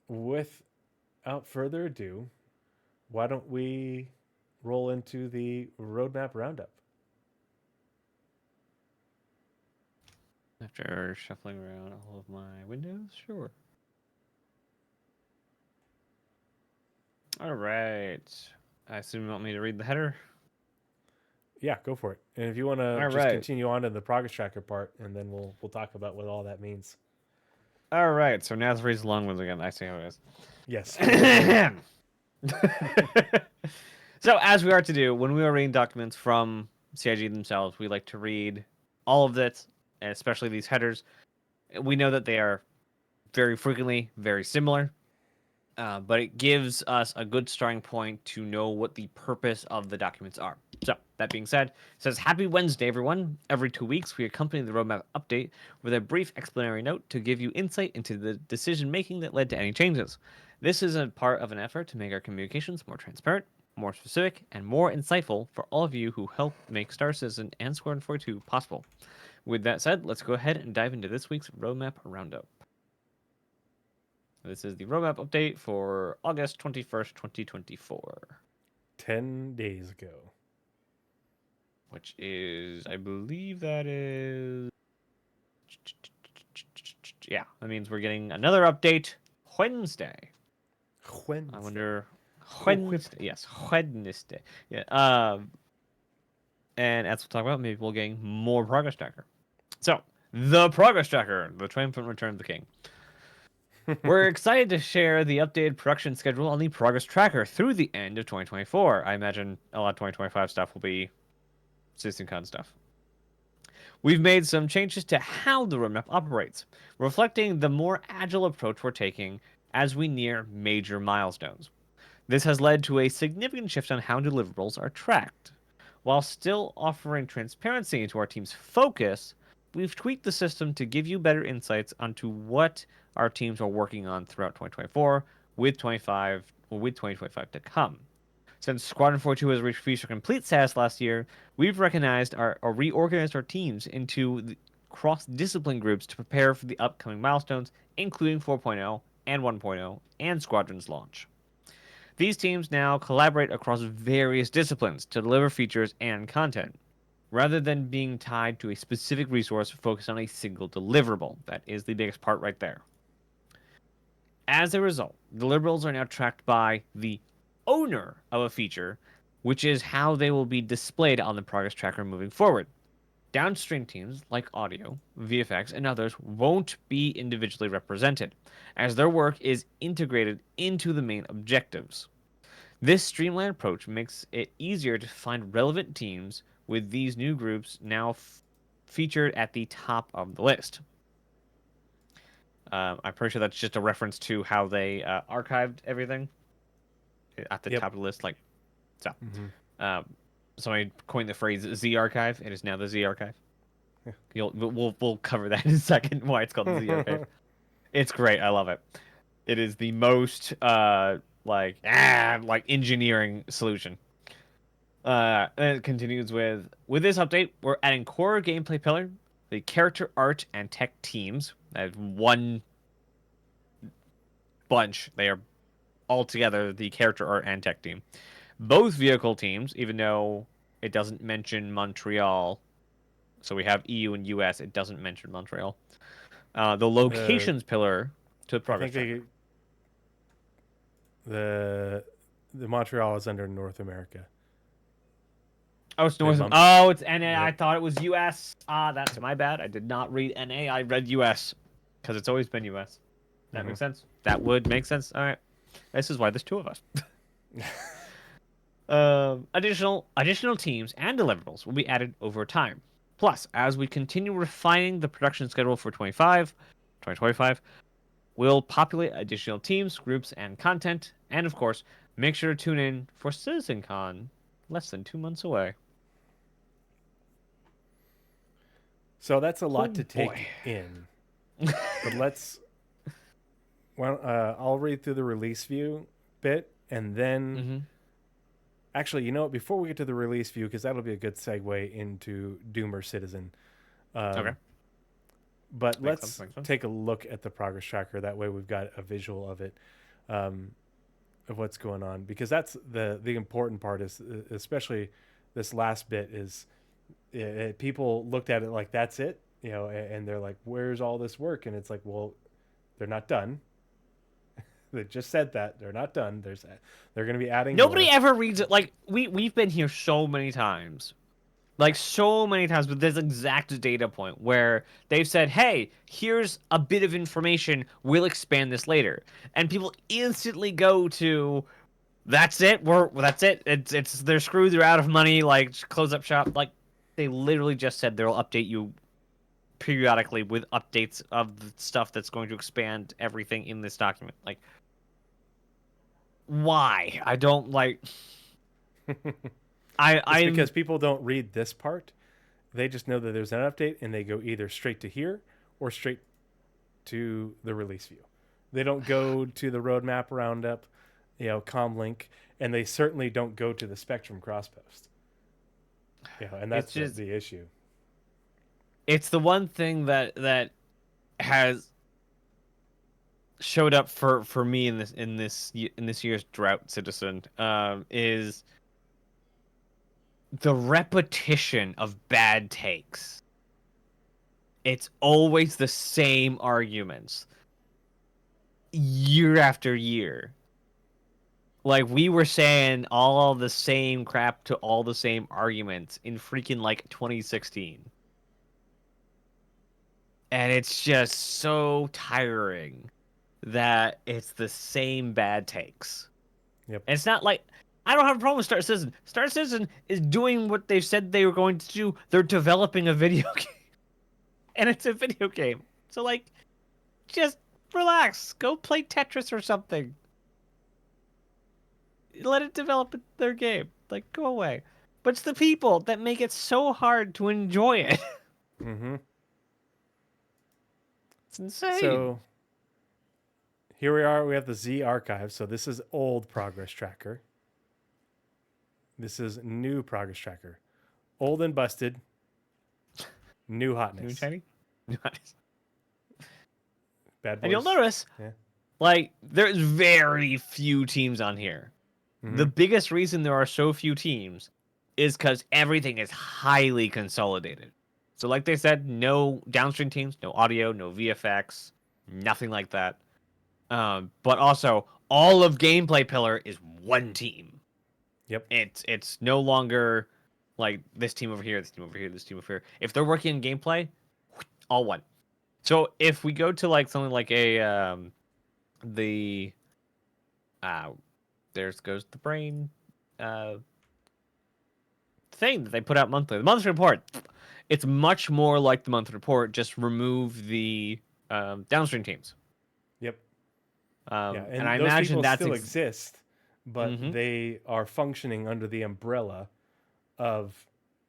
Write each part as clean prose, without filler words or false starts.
without further ado, why don't we roll into the Roadmap Roundup? After shuffling around all of my windows, sure. All right. I assume you want me to read the header? Yeah, go for it. And if you want to All just right. continue on to the progress tracker part, and then we'll talk about what all that means. All right. So Nazeris long ones again. I see how it Yes, go for it. is. So, as we are to do, when we are reading documents from CIG themselves, we like to read all of it, especially these headers. We know that they are very frequently very similar, but it gives us a good starting point to know what the purpose of the documents are. So, that being said, it says Happy Wednesday, everyone. Every 2 weeks, we accompany the roadmap update with a brief explanatory note to give you insight into the decision making that led to any changes. This is a part of an effort to make our communications more transparent, more specific, and more insightful for all of you who help make Star Citizen and Squadron 42 possible. With that said, let's go ahead and dive into this week's Roadmap Roundup. This is the roadmap update for August 21st, 2024. 10 days ago. Which is, I believe that is. Yeah, that means we're getting another update Wednesday. I Wednesday. wonder. Oh, whip. Wednesday. Yes, Wednesday. Yeah. And as we'll talk about, maybe we'll gain more progress tracker. So, the progress tracker, the triumphant return of the king. We're excited to share the updated production schedule on the progress tracker through the end of 2024. I imagine a lot of 2025 stuff will be CitizenCon stuff. We've made some changes to how the roadmap operates, reflecting the more agile approach we're taking as we near major milestones. This has led to a significant shift on how deliverables are tracked. While still offering transparency into our team's focus, we've tweaked the system to give you better insights onto what our teams are working on throughout 2024 with 2025 to come. Since Squadron 42 has reached feature complete status last year, we've recognized or reorganized our teams into cross-discipline groups to prepare for the upcoming milestones, including 4.0 and 1.0 and Squadron's launch. These teams now collaborate across various disciplines to deliver features and content, rather than being tied to a specific resource focused on a single deliverable. That is the biggest part right there. As a result, deliverables are now tracked by the owner of a feature, which is how they will be displayed on the progress tracker moving forward. Downstream teams like audio, VFX, and others won't be individually represented, as their work is integrated into the main objectives. This streamlined approach makes it easier to find relevant teams with these new groups now featured at the top of the list. I'm pretty sure that's just a reference to how they archived everything at the Yep. top of the list. Like, so, Mm-hmm. um, somebody coined the phrase Z archive. It is now the Z archive. We'll cover that in a second. Why it's called the Z archive. It's great. I love it. It is the most like engineering solution. And it continues with this update, we're adding core gameplay pillar, the character art and tech teams. That one bunch. They are all together the character art and tech team. Both vehicle teams, even though it doesn't mention Montreal. So we have EU and US. It doesn't mention Montreal. The Uh, locations pillar to the I progress think tracker. the the Montreal is under North America. Oh, it's They North. bumped. Oh, it's NA. I Yep. thought it was US. Ah, that's my bad. I did not read NA. I read US because it's always been US. That Mm-hmm. makes sense. That would make sense. All right. This is why there's two of us. Additional teams and deliverables will be added over time. Plus, as we continue refining the production schedule for 2025, we'll populate additional teams, groups, and content. And of course, make sure to tune in for CitizenCon, less than 2 months away. So that's a Oh lot to boy. take in. But let's. Well, I'll read through the release view bit, and then Mm-hmm. actually, you know what? Before we get to the release view, because that'll be a good segue into Doomer Citizen. Okay. Um, But Makes let's sense, makes sense. take a look at the progress tracker. That way we've got a visual of it, of what's going on, because that's the important part. Is especially this last bit is people looked at it like that's it, and they're like, "Where's all this work?" And it's like, well, they're not done. They just said that they're not done. They're going to be adding Nobody more. ever reads it. Like we've been here so many times. Like so many times with this exact data point where they've said, "Hey, here's a bit of information. We'll expand this later," and people instantly go to, "That's it. That's it. It's they're screwed. They're out of money. Like just close up shop." Like they literally just said they'll update you periodically with updates of the stuff that's going to expand everything in this document. Like why? I don't like. It's I'm because people don't read this part. They just know that there's an update, and they go either straight to here or straight to the release view. They don't go to the Roadmap Roundup, comlink, and they certainly don't go to the Spectrum crosspost. And it's that's just the issue. it's the one thing that has showed up for me in this year's Drought Citizen is the repetition of bad takes. It's always the same arguments year after year. Like we were saying all the same crap to all the same arguments in freaking like 2016. And it's just so tiring that it's the same bad takes. Yep. And it's not like I don't have a problem with Star Citizen. Star Citizen is doing what they said they were going to do. They're developing a video game. And it's a video game. So like just relax. Go play Tetris or something. Let it develop their game. Like go away. But it's the people that make it so hard to enjoy it. Mm-hmm. It's insane. So here we are. We have the Z archive. So this is old progress tracker. This is new progress tracker. Old and busted. New hotness. New shiny? New hotness. Bad boys. And you'll notice, like, there's very few teams on here. Mm-hmm. The biggest reason there are so few teams is because everything is highly consolidated. So, like they said, no downstream teams, no audio, no VFX, nothing like that. But also, all of gameplay pillar is one team. Yep. It's no longer like this team over here, this team over here, this team over here. If they're working in gameplay, all one. So if we go to like something like a there goes the brain thing that they put out monthly, the monthly report. It's much more like the monthly report. Just remove the downstream teams. Yep. And I those imagine people that's still exist, but Mhm. they are functioning under the umbrella of,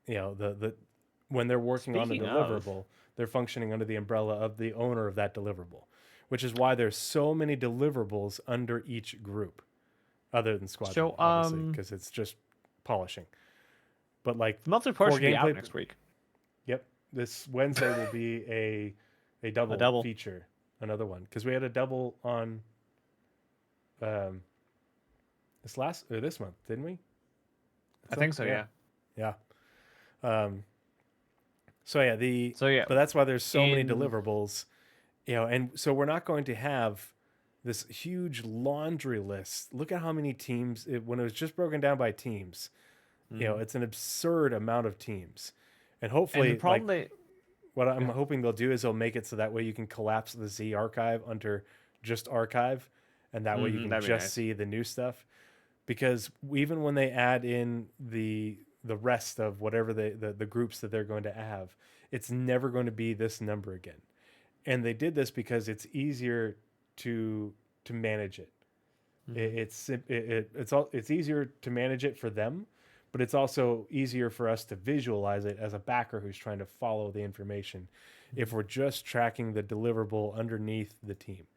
the when they're working on a Speaking deliverable, they're functioning under the umbrella of the owner of that deliverable, which is why there's so many deliverables under each group, other than Squadron, So, obviously, because it's just polishing. But like the monthly report core should be out gameplay, next week. yep, this Wednesday will be a double, double. feature, another one, because we had a double on this month, didn't we? I think so. Yeah. Yeah. So yeah, but that's why there's so many deliverables, and so we're not going to have this huge laundry list. Look at how many teams when it was just broken down by teams. It's an absurd amount of teams, and hopefully, And the problem what I'm hoping they'll do is they'll make it so that way you can collapse the Z archive under just archive, and that way you can just see the new stuff. Because even when they add in the rest of whatever the groups that they're going to have, it's never going to be this number again. And they did this because it's easier to manage it. It's easier to manage it for them, but it's also easier for us to visualize it as a backer who's trying to follow the information if we're just tracking the deliverable underneath the team.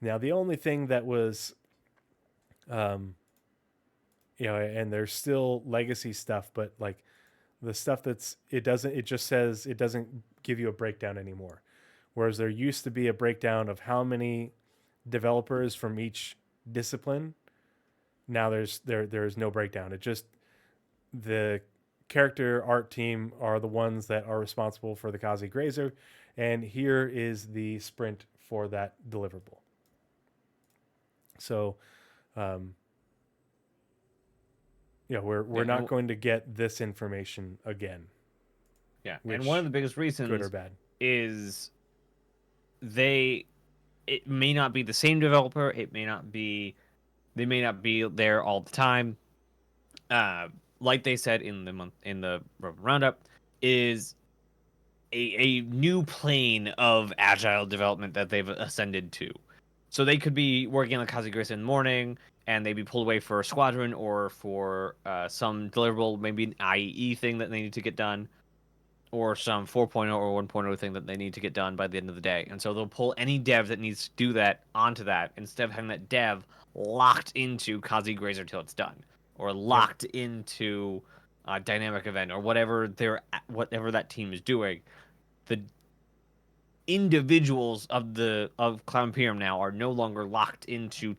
Now, the only thing that was and there's still legacy stuff, but like the stuff it just says it doesn't give you a breakdown anymore, Whereas there used to be a breakdown of how many developers from each discipline. Now there's no breakdown. It just the character art team are the ones that are responsible for the Kazi Grazer, and here is the sprint for that deliverable. So, we're not going to get this information again. Yeah, and one of the biggest reasons, good or bad, is it may not be the same developer. They may not be there all the time. Like they said in the roundup, is a new plane of agile development that they've ascended to. So they could be working on Kazi Grace in the morning, and they'd be pulled away for a squadron or for some deliverable, maybe an IEE thing that they need to get done, or some 4.0 or 1.0 thing that they need to get done by the end of the day. And so they'll pull any dev that needs to do that onto that, instead of having that dev locked into Kazi Grazer till it's done, or locked into a dynamic event, or whatever that team is doing. The individuals of Cloud Imperium now are no longer locked into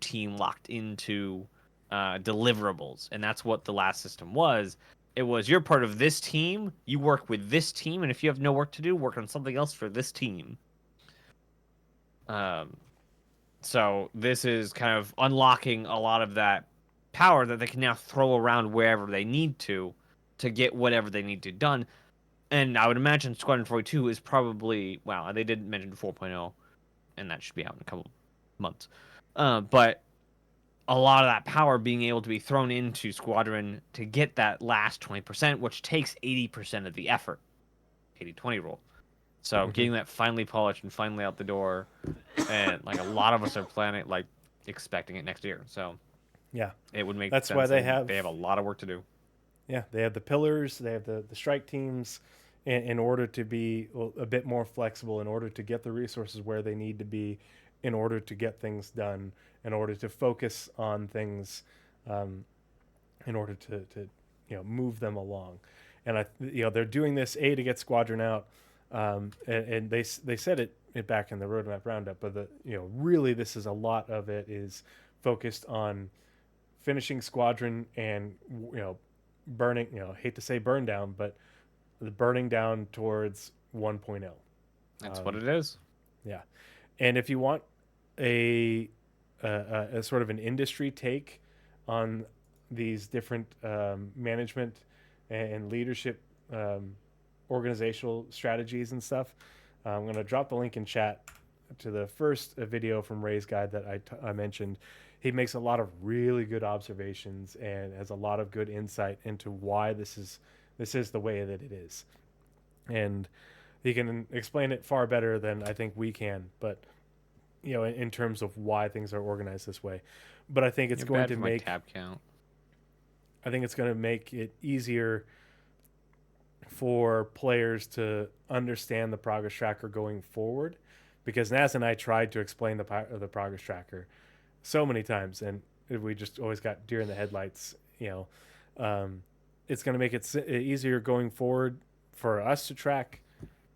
deliverables, and that's what the last system was. It was, you're part of this team, you work with this team, and if you have no work to do, work on something else for this team. So this is kind of unlocking a lot of that power that they can now throw around wherever they need to get whatever they need to done. And I would imagine Squadron 42 is probably, wow, they did mention 4.0, and that should be out in a couple months. But a lot of that power being able to be thrown into Squadron to get that last 20%, which takes 80% of the effort. 80-20 rule. So getting that finally polished and finally out the door, and like a lot of us are planning, like expecting it next year. So yeah, it would make that's sense. why they have a lot of work to do. Yeah, they have the pillars, they have the strike teams, in order to be a bit more flexible, in order to get the resources where they need to be, in order to get things done, in order to focus on things, in order to move them along. And they're doing this to get Squadron out, and they said it back in the Roadmap Roundup, but really this is a lot of it is focused on finishing Squadron and burning, hate to say burn down, but the burning down towards 1.0. That's what it is. Yeah. And if you want a sort of an industry take on these different management and leadership organizational strategies and stuff, I'm going to drop the link in chat to the first video from Ray's guide that I mentioned. He makes a lot of really good observations and has a lot of good insight into why this is the way that it is. And he can explain it far better than I think we can, but in terms of why things are organized this way. But I think it's going to make tab count. I think it's going to make it easier for players to understand the progress tracker going forward, because Naz and I tried to explain the progress tracker so many times, and we just always got deer in the headlights. It's going to make it easier going forward for us to track,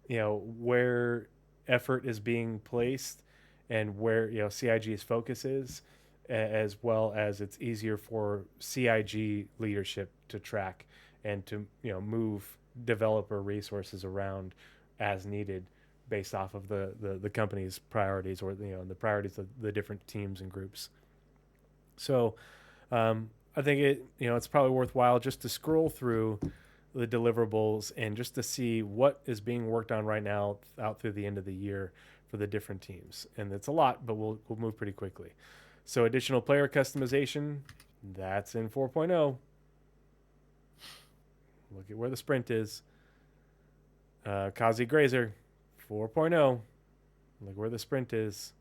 where effort is being placed and where CIG's focus is, as well as it's easier for CIG leadership to track and to move developer resources around as needed based off of the company's priorities, or the priorities of the different teams and groups. So I think it's probably worthwhile just to scroll through the deliverables and just to see what is being worked on right now out through the end of the year for the different teams. And it's a lot, but we'll move pretty quickly. So additional player customization, that's in 4.0. Look at where the sprint is. Kazi Grazer, 4.0. Look where the sprint is.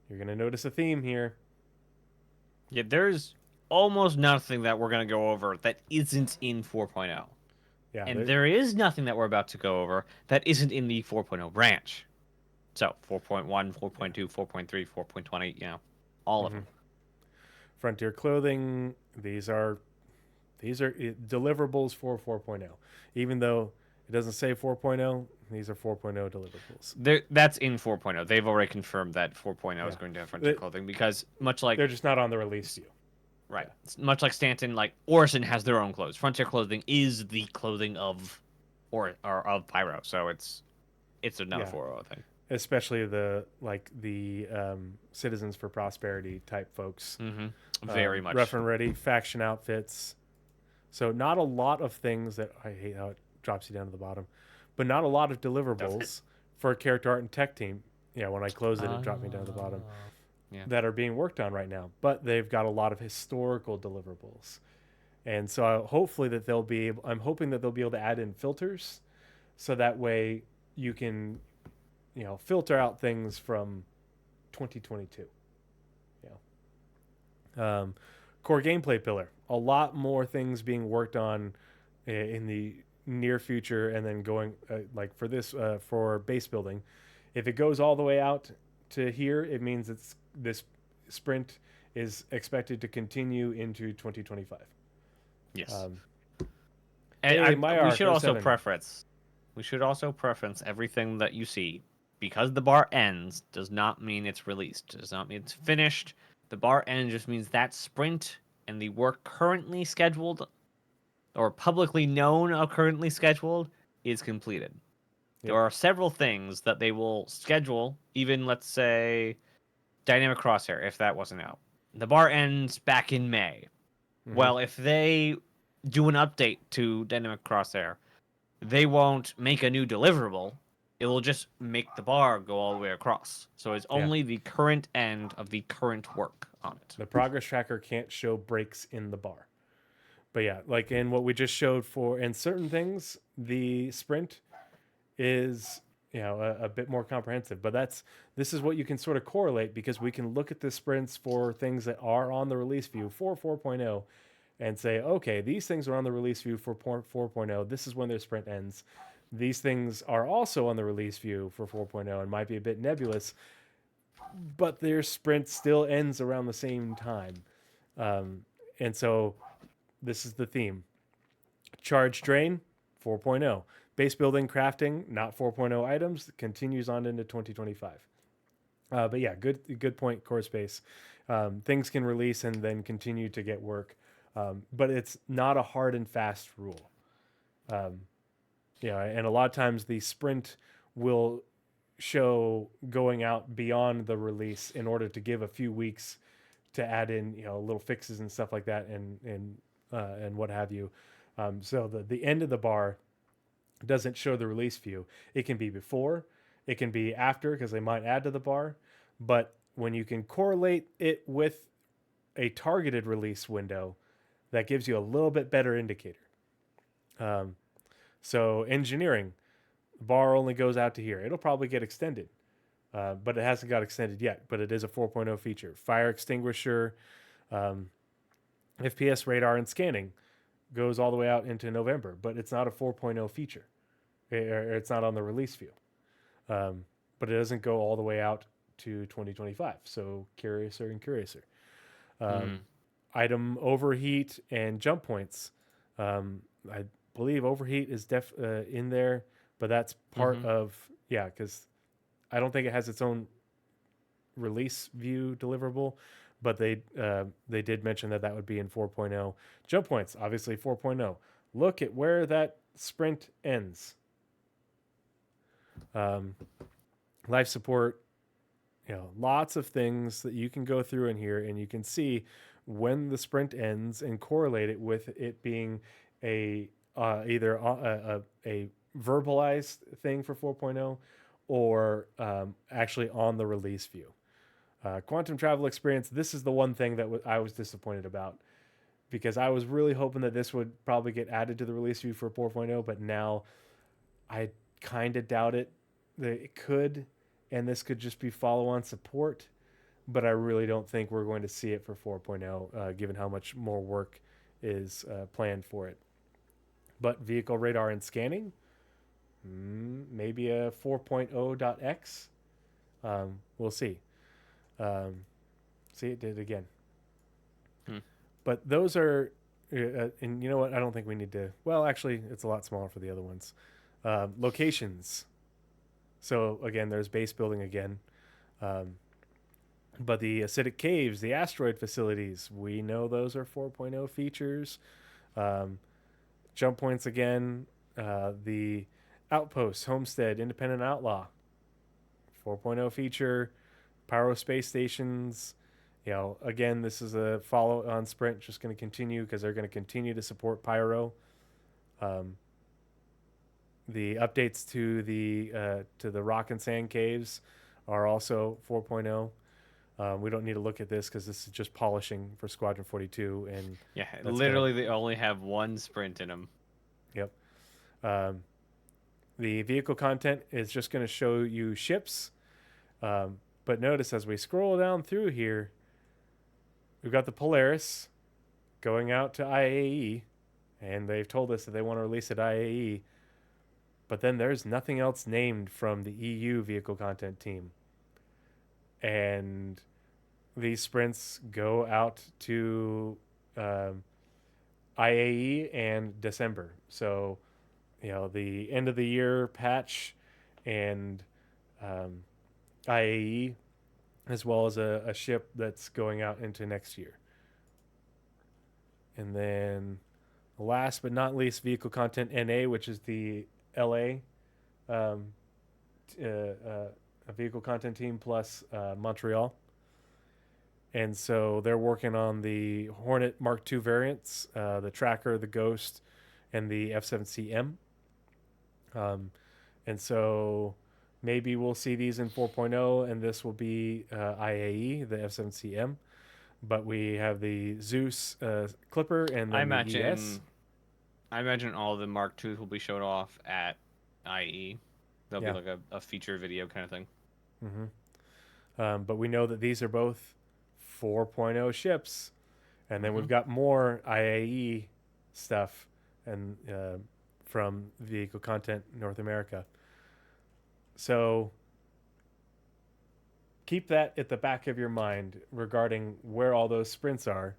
You're going to notice a theme here. Yeah, there's almost nothing that we're going to go over that isn't in 4.0. Yeah, and there is nothing that we're about to go over that isn't in the 4.0 branch. So 4.1, 4.2, 4.3, 4.20, all of them. Frontier clothing, these are deliverables for 4.0. Even though It doesn't say 4.0. These are 4.0 deliverables. That's in 4.0. They've already confirmed that 4.0 is Yeah. going to have Frontier clothing because much like They're just not on the release view. right, much like Stanton, like Orison has their own clothes. Frontier clothing is the clothing of or of Pyro, so it's another 4.0 thing. Especially the Citizens for Prosperity type folks. Very much. Rough and ready faction outfits. So not a lot of things that I hate how it drops you down to the bottom, but not a lot of deliverables for character art and tech team. Yeah, when I close it, it dropped me down to the bottom. That are being worked on right now, but they've got a lot of historical deliverables, and so hopefully that they'll be. I'm hoping that they'll be able to add in filters, so that way you can, filter out things from 2022. Core gameplay pillar. A lot more things being worked on in the near future, and then going like for this for base building. If it goes all the way out to here, it means this sprint is expected to continue into 2025. Yes. And we should also preference. We should also preference everything that you see, because the bar ends does not mean it's released. Does not mean it's finished. The bar ends just means that sprint and the work currently scheduled or publicly known or currently scheduled is completed. Yep. There are several things that they will schedule, even let's say Dynamic Crosshair, if that wasn't out. The bar ends back in May. Well, if they do an update to Dynamic Crosshair, they won't make a new deliverable. It will just make the bar go all the way across. So it's only the current end of the current work on it. The progress tracker can't show breaks in the bar. But yeah, like in what we just showed in certain things, the sprint is a bit more comprehensive. But this is what you can sort of correlate, because we can look at the sprints for things that are on the release view for 4.0 and say, okay, these things are on the release view for 4.0. This is when their sprint ends. These things are also on the release view for 4.0 and might be a bit nebulous, but their sprint still ends around the same time. And so this is the theme. Charge drain, 4.0. Base building, crafting, not 4.0 items, continues on into 2025. But yeah, good point, core space. Things can release and then continue to get work. But it's not a hard and fast rule. And a lot of times the sprint will show going out beyond the release in order to give a few weeks to add in, little fixes and stuff like that, and what have you. So the end of the bar doesn't show the release view. It can be before, it can be after, because they might add to the bar. But when you can correlate it with a targeted release window, that gives you a little bit better indicator. So engineering, the bar only goes out to here. It'll probably get extended, but it hasn't got extended yet. But it is a 4.0 feature. Fire extinguisher, FPS radar and scanning goes all the way out into November, but it's not a 4.0 feature. It's not on the release view. But it doesn't go all the way out to 2025. So curiouser and curiouser. Item overheat and jump points. I believe overheat is in there, but that's part of, because I don't think it has its own release view deliverable, but they did mention that would be in 4.0. Jump points, obviously 4.0. Look at where that sprint ends. Life support, lots of things that you can go through in here, and you can see when the sprint ends and correlate it with it being either a verbalized thing for 4.0 or actually on the release view. Quantum travel experience, this is the one thing that I was disappointed about, because I was really hoping that this would probably get added to the release view for 4.0, but now I kind of doubt it. That it could, and this could just be follow-on support, but I really don't think we're going to see it for 4.0, given how much more work is planned for it. But vehicle radar and scanning, maybe a 4.0.x. We'll see. See, it did again. But those are, and you know what? I don't think we need to. Well, actually, it's a lot smaller for the other ones. Locations. So again, there's base building again. But the acidic caves, the asteroid facilities, we know those are 4.0 features. Jump points again. The outposts, homestead, independent outlaw, 4.0 feature. Pyro space stations. Again, this is a follow-on sprint, just going to continue because they're going to continue to support Pyro. The updates to the rock and sand caves are also 4.0. We don't need to look at this because this is just polishing for Squadron 42, and literally they only have one sprint in them. Yep. The vehicle content is just going to show you ships, but notice as we scroll down through here, we've got the Polaris going out to IAE, and they've told us that they want to release at IAE. But then there's nothing else named from the EU vehicle content team. And these sprints go out to IAE and December. So, the end of the year patch and IAE, as well as a ship that's going out into next year. And then last but not least, vehicle content NA, which is the LA a vehicle content team plus Montreal. And so they're working on the Hornet Mark II variants, the Tracker, the Ghost, and the F7CM. And so maybe we'll see these in 4.0, and this will be IAE, the F7CM. But we have the Zeus Clipper and then the ES. I imagine all the Mark IIs will be showed off at IE. They'll be like a feature video kind of thing. Mm-hmm. But we know that these are both 4.0 ships. And then we've got more IAE stuff and from Vehicle Content North America. So keep that at the back of your mind regarding where all those sprints are.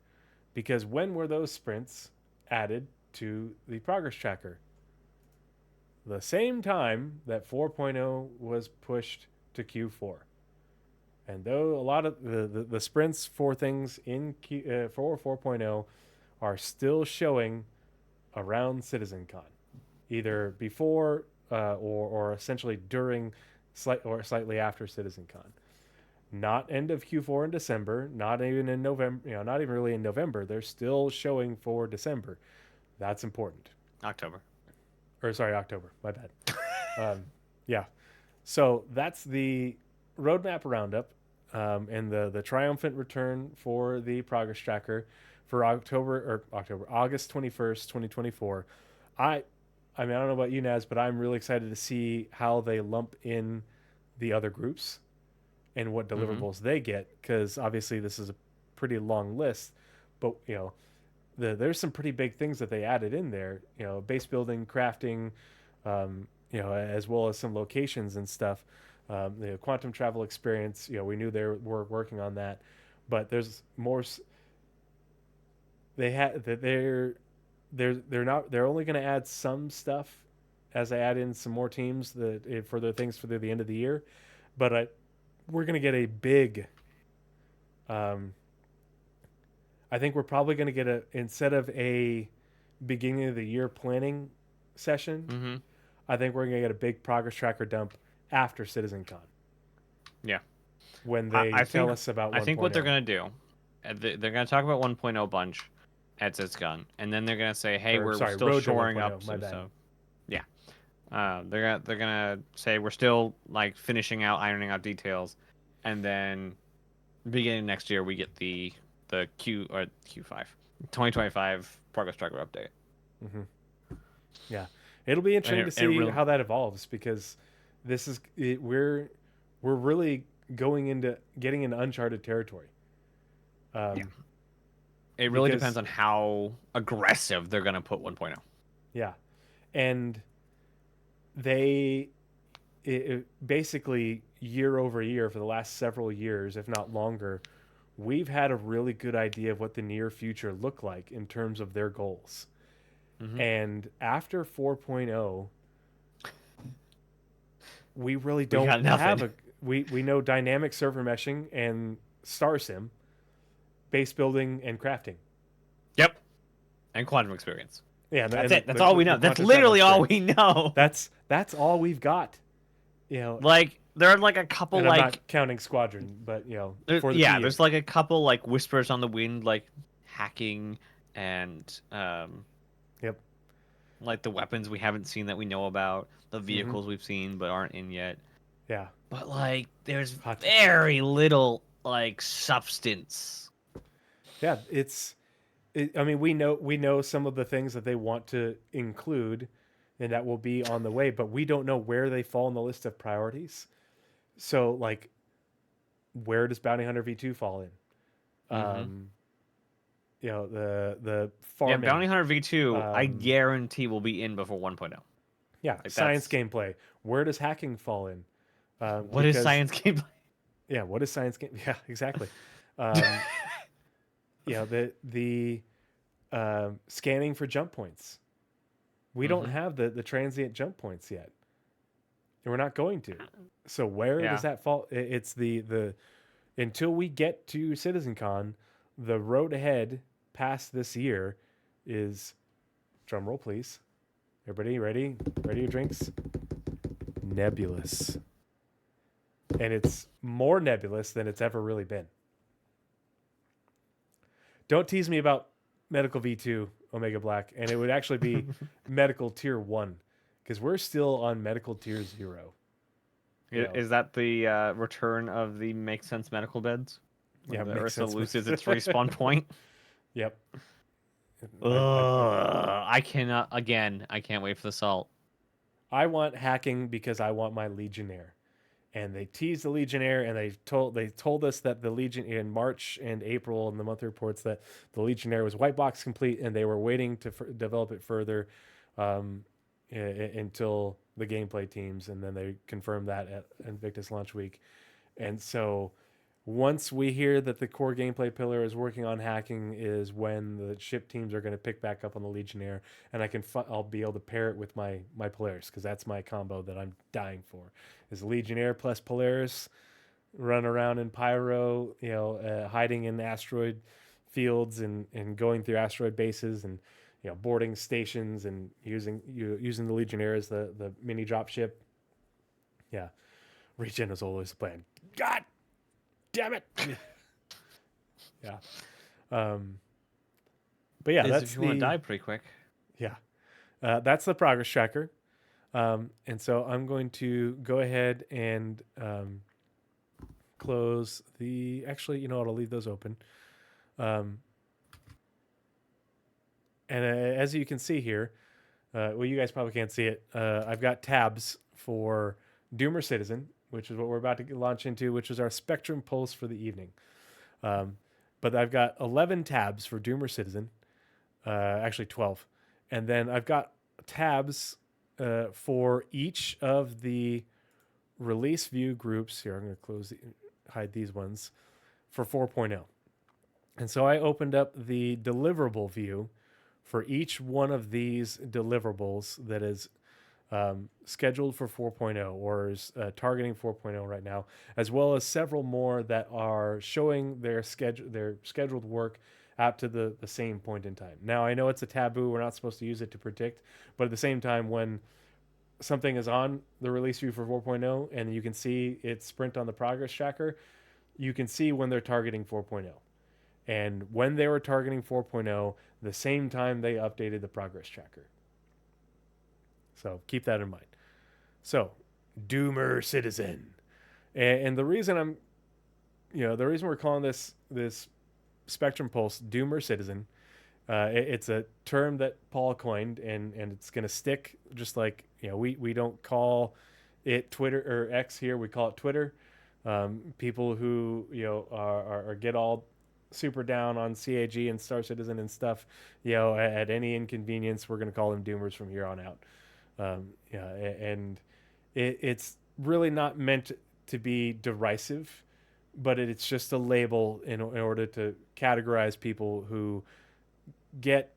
Because when were those sprints added to the progress tracker? The same time that 4.0 was pushed to Q4. And though a lot of the sprints for things in for 4.0 are still showing around CitizenCon, either before or essentially during slightly after CitizenCon. Not end of Q4 in December, not even in November, not even really in November. They're still showing for December. That's important. October. My bad. Yeah. So that's the Roadmap Roundup and the triumphant return for the progress tracker for August 21st, 2024. I mean, I don't know about you, Naz, but I'm really excited to see how they lump in the other groups and what deliverables they get, because obviously this is a pretty long list, but there's some pretty big things that they added in there, base building, crafting, as well as some locations and stuff. The quantum travel experience, we knew they were working on that, but there's more. They're only going to add some stuff as they add in some more teams for their things for the end of the year, but we're going to get a big. I think we're probably going to get instead of a beginning of the year planning session, I think we're going to get a big progress tracker dump after CitizenCon. Yeah. When they tell us about 1.0. I think what they're going to do, they're going to talk about 1.0 bunch at CitizenCon, and then they're going to say, hey, we're still shoring up some stuff. Yeah. They're going to say we're still like finishing out, ironing out details, and then beginning next year we get the Q5 2025 progress tracker update. Yeah, it'll be interesting to see how that evolves, because this is we're really going into getting into uncharted territory. It really depends on how aggressive they're going to put 1.0. Yeah, and they basically year over year for the last several years, if not longer, we've had a really good idea of what the near future look like in terms of their goals. And after 4.0, we really don't have a. We know dynamic server meshing and Star Sim, base building and crafting. Yep. And quantum experience. Yeah, that's it. That's all we know. That's literally all we know. That's all we've got. You know, like there are like a couple and like I'm not counting Squadron, but you know, for the yeah, there's like a couple like whispers on the wind, like hacking and yep, like the weapons we haven't seen that we know about, the vehicles we've seen but aren't in yet. Yeah, but like there's very little like substance. Yeah, I mean, we know some of the things that they want to include, and that will be on the way, but we don't know where they fall on the list of priorities. So, like, where does Bounty Hunter V2 fall in? You know, the farming. Yeah, Bounty Hunter V2, I guarantee will be in before 1.0. Yeah, like science gameplay. Where does hacking fall in? What is science gameplay? Yeah, what is science game? Yeah, exactly. You know, the scanning for jump points. We don't have the transient jump points yet, and we're not going to. So where does that fall? It's the until we get to CitizenCon, the road ahead past this year is, drum roll please, everybody ready your drinks, nebulous. And it's more nebulous than it's ever really been. Don't tease me about Medical V2 Omega Black, and it would actually be Medical Tier 1, because we're still on Medical Tier 0. Is that the return of the Make Sense medical beds? Yeah, the Ursa loses its respawn point. Yep. I cannot, again, I can't wait for the salt. I want hacking because I want my Legionnaire. And they teased the Legionnaire, and they told us that the Legion in March and April in the monthly reports that the Legionnaire was white box complete, and they were waiting to develop it further until the gameplay teams, and then they confirmed that at Invictus launch week. And so once we hear that the core gameplay pillar is working on hacking is when the ship teams are going to pick back up on the Legionnaire, and I'll be able to pair it with my Polaris, because that's my combo that I'm dying for, is Legionnaire plus Polaris, run around in Pyro, you know, hiding in asteroid fields and going through asteroid bases, and you know, boarding stations, and using the Legionnaire as the mini drop ship. Yeah, regen is always the plan. God damn it. Yeah. But yeah, that's if you want to die pretty quick. Yeah. That's the progress tracker. And so I'm going to go ahead and close actually, you know what, I'll leave those open. And as you can see here, well, you guys probably can't see it. I've got tabs for Doomer Citizen, which is what we're about to launch into, which is our Spectrum Pulse for the evening. But I've got 11 tabs for Doomer Citizen, actually 12. And then I've got tabs for each of the release view groups. Here, I'm going to hide these ones for 4.0. And so I opened up the deliverable view for each one of these deliverables that is scheduled for 4.0 or is targeting 4.0 right now, as well as several more that are showing their scheduled work out to the same point in time. Now, I know it's a taboo. We're not supposed to use it to predict, but at the same time, when something is on the release view for 4.0 and you can see it sprint on the progress tracker, you can see when they're targeting 4.0. And when they were targeting 4.0, the same time they updated the progress tracker. So keep that in mind. So, Doomer Citizen. And the reason the reason we're calling this Spectrum Pulse Doomer Citizen, it's a term that Paul coined, and it's going to stick, just like, you know, we don't call it Twitter or X here, we call it Twitter. People who, you know, are get all super down on CAG and Star Citizen and stuff, you know, at any inconvenience, we're going to call them Doomers from here on out. Yeah, and it's really not meant to be derisive, but it's just a label in order to categorize people who get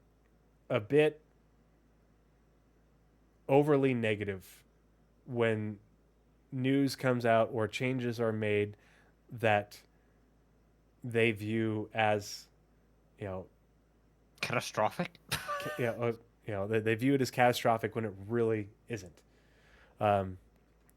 a bit overly negative when news comes out or changes are made that they view as, catastrophic. they view it as catastrophic when it really isn't.